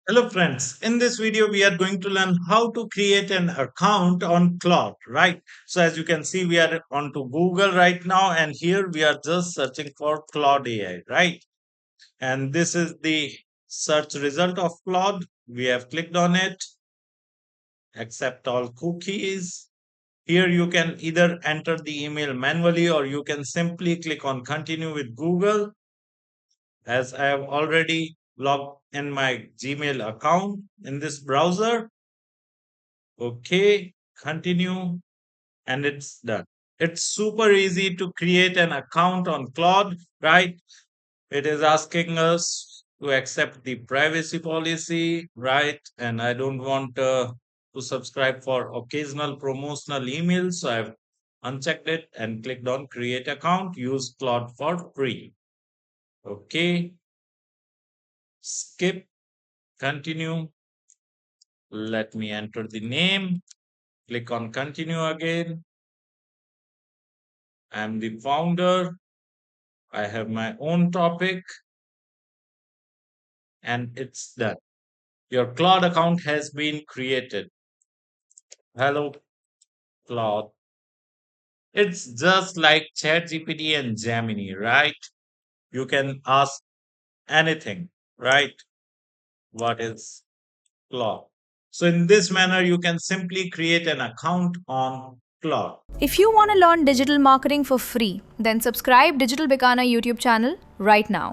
Hello friends, in this video we are going to learn how to create an account on Claude, right? So as you can see we are onto Google right now and here we are just searching for Claude AI, right? And this is the search result of Claude. We have clicked on it, accept all cookies. Here you can either enter the email manually or you can simply click on continue with Google as I have already logged in my Gmail account in this browser. Okay, continue, and it's done. It's super easy to create an account on Claude, right? It is asking us to accept the privacy policy, right? And I don't want to subscribe for occasional promotional emails, so I've unchecked it and clicked on create account, use Claude for free. Okay, skip, continue. Let me enter the name, click on continue again. I'm the founder. I have my own topic and it's done. Your Claude account has been created. Hello, Claude. It's just like ChatGPT and Gemini, right? You can ask anything, right? What is Claude? So, in this manner, you can simply create an account on Claude. If you want to learn digital marketing for free, then subscribe Digital Bikana YouTube channel right now.